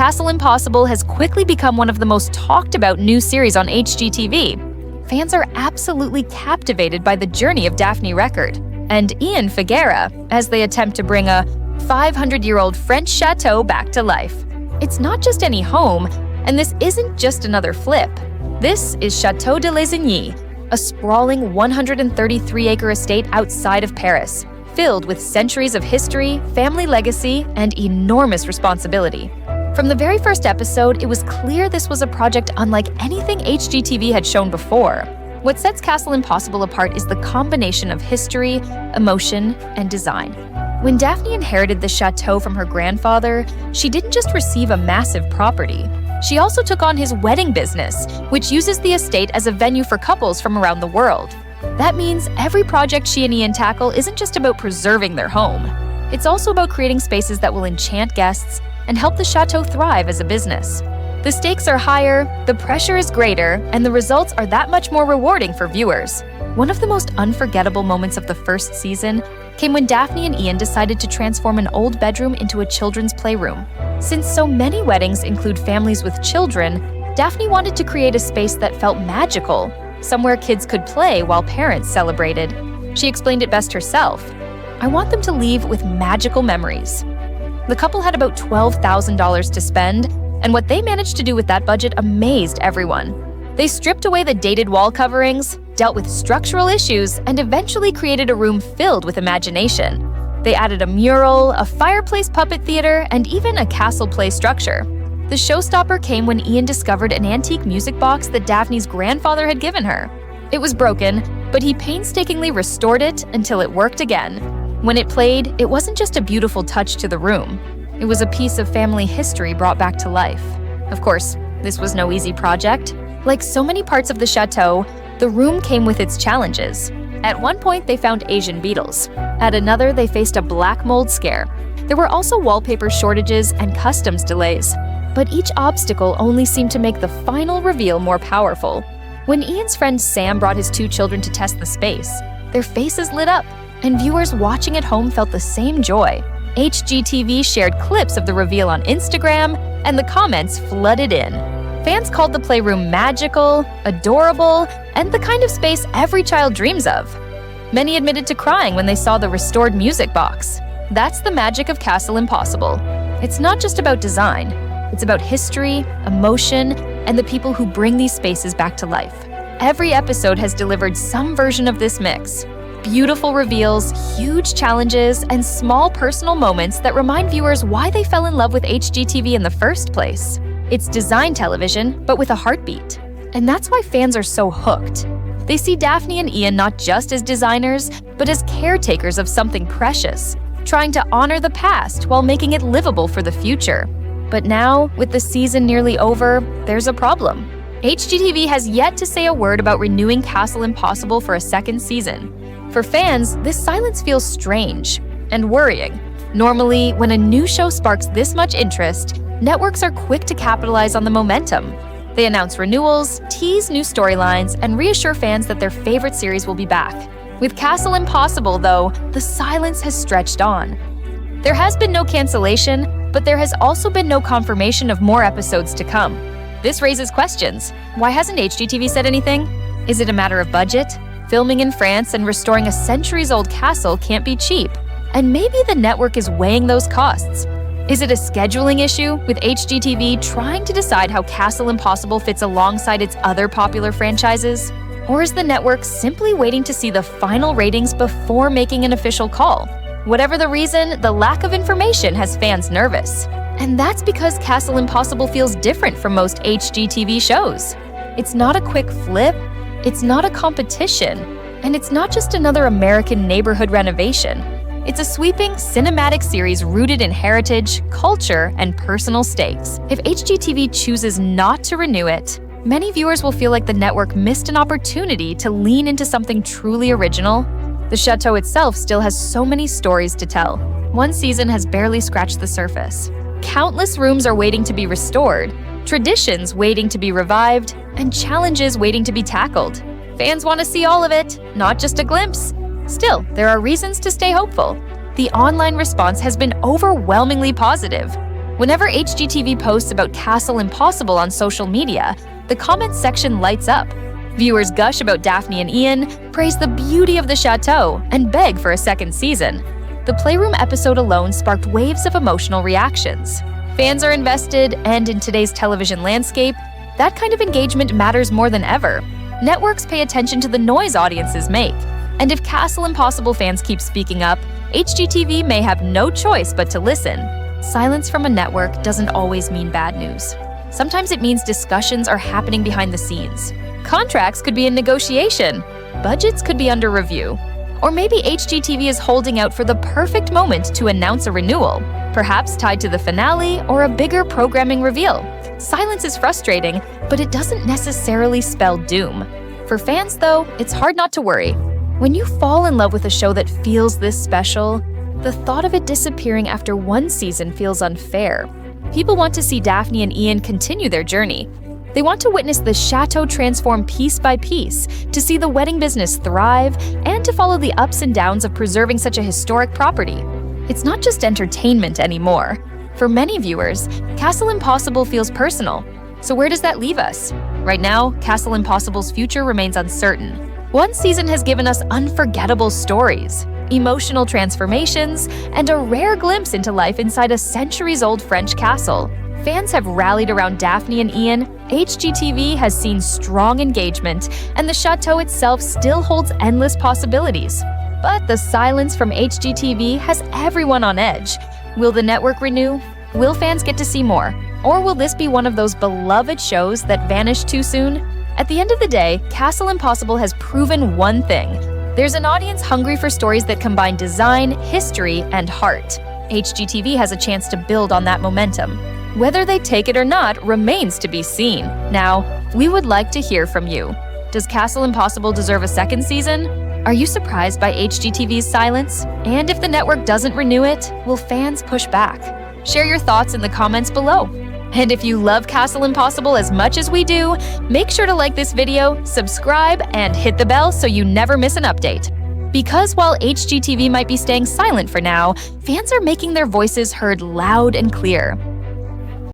Castle Impossible has quickly become one of the most talked about new series on HGTV. Fans are absolutely captivated by the journey of Daphne Reckert and Ian Figueira as they attempt to bring a 500-year-old French chateau back to life. It's not just any home, and this isn't just another flip. This is Château de Lesigny, a sprawling 133-acre estate outside of Paris, filled with centuries of history, family legacy, and enormous responsibility. From the very first episode, it was clear this was a project unlike anything HGTV had shown before. What sets Castle Impossible apart is the combination of history, emotion, and design. When Daphne inherited the chateau from her grandfather, she didn't just receive a massive property. She also took on his wedding business, which uses the estate as a venue for couples from around the world. That means every project she and Ian tackle isn't just about preserving their home. It's also about creating spaces that will enchant guests and help the chateau thrive as a business. The stakes are higher, the pressure is greater, and the results are that much more rewarding for viewers. One of the most unforgettable moments of the first season came when Daphne and Ian decided to transform an old bedroom into a children's playroom. Since so many weddings include families with children, Daphne wanted to create a space that felt magical, somewhere kids could play while parents celebrated. She explained it best herself. "I want them to leave with magical memories." The couple had about $12,000 to spend, and what they managed to do with that budget amazed everyone. They stripped away the dated wall coverings, dealt with structural issues, and eventually created a room filled with imagination. They added a mural, a fireplace puppet theater, and even a castle play structure. The showstopper came when Ian discovered an antique music box that Daphne's grandfather had given her. It was broken, but he painstakingly restored it until it worked again. When it played, it wasn't just a beautiful touch to the room. It was a piece of family history brought back to life. Of course, this was no easy project. Like so many parts of the chateau, the room came with its challenges. At one point, they found Asian beetles. At another, they faced a black mold scare. There were also wallpaper shortages and customs delays. But each obstacle only seemed to make the final reveal more powerful. When Ian's friend Sam brought his 2 children to test the space, their faces lit up, and viewers watching at home felt the same joy. HGTV shared clips of the reveal on Instagram, and the comments flooded in. Fans called the playroom magical, adorable, and the kind of space every child dreams of. Many admitted to crying when they saw the restored music box. That's the magic of Castle Impossible. It's not just about design. It's about history, emotion, and the people who bring these spaces back to life. Every episode has delivered some version of this mix. Beautiful reveals, huge challenges, and small personal moments that remind viewers why they fell in love with HGTV in the first place. It's design television, but with a heartbeat. And that's why fans are so hooked. They see Daphne and Ian not just as designers, but as caretakers of something precious, trying to honor the past while making it livable for the future. But now, with the season nearly over, there's a problem. HGTV has yet to say a word about renewing Castle Impossible for a second season. For fans, this silence feels strange and worrying. Normally, when a new show sparks this much interest, networks are quick to capitalize on the momentum. They announce renewals, tease new storylines, and reassure fans that their favorite series will be back. With Castle Impossible, though, the silence has stretched on. There has been no cancellation, but there has also been no confirmation of more episodes to come. This raises questions. Why hasn't HGTV said anything? Is it a matter of budget? Filming in France and restoring a centuries-old castle can't be cheap. And maybe the network is weighing those costs. Is it a scheduling issue, with HGTV trying to decide how Castle Impossible fits alongside its other popular franchises? Or is the network simply waiting to see the final ratings before making an official call? Whatever the reason, the lack of information has fans nervous. And that's because Castle Impossible feels different from most HGTV shows. It's not a quick flip, it's not a competition, and it's not just another American neighborhood renovation. It's a sweeping, cinematic series rooted in heritage, culture, and personal stakes. If HGTV chooses not to renew it, many viewers will feel like the network missed an opportunity to lean into something truly original. The chateau itself still has so many stories to tell. One season has barely scratched the surface. Countless rooms are waiting to be restored, traditions waiting to be revived, and challenges waiting to be tackled. Fans want to see all of it, not just a glimpse. Still, there are reasons to stay hopeful. The online response has been overwhelmingly positive. Whenever HGTV posts about Castle Impossible on social media, the comments section lights up. Viewers gush about Daphne and Ian, praise the beauty of the chateau, and beg for a second season. The Playroom episode alone sparked waves of emotional reactions. Fans are invested, and in today's television landscape, that kind of engagement matters more than ever. Networks pay attention to the noise audiences make. And if Castle Impossible fans keep speaking up, HGTV may have no choice but to listen. Silence from a network doesn't always mean bad news. Sometimes it means discussions are happening behind the scenes. Contracts could be in negotiation. Budgets could be under review. Or maybe HGTV is holding out for the perfect moment to announce a renewal, perhaps tied to the finale or a bigger programming reveal. Silence is frustrating, but it doesn't necessarily spell doom. For fans, though, it's hard not to worry. When you fall in love with a show that feels this special, the thought of it disappearing after one season feels unfair. People want to see Daphne and Ian continue their journey. They want to witness the chateau transform piece by piece, to see the wedding business thrive, and to follow the ups and downs of preserving such a historic property. It's not just entertainment anymore. For many viewers, Castle Impossible feels personal. So where does that leave us? Right now, Castle Impossible's future remains uncertain. One season has given us unforgettable stories, emotional transformations, and a rare glimpse into life inside a centuries-old French castle. Fans have rallied around Daphne and Ian, HGTV has seen strong engagement, and the chateau itself still holds endless possibilities. But the silence from HGTV has everyone on edge. Will the network renew? Will fans get to see more? Or will this be one of those beloved shows that vanish too soon? At the end of the day, Castle Impossible has proven one thing. There's an audience hungry for stories that combine design, history, and heart. HGTV has a chance to build on that momentum. Whether they take it or not remains to be seen. Now, we would like to hear from you. Does Castle Impossible deserve a second season? Are you surprised by HGTV's silence? And if the network doesn't renew it, will fans push back? Share your thoughts in the comments below. And if you love Castle Impossible as much as we do, make sure to like this video, subscribe, and hit the bell so you never miss an update. Because while HGTV might be staying silent for now, fans are making their voices heard loud and clear.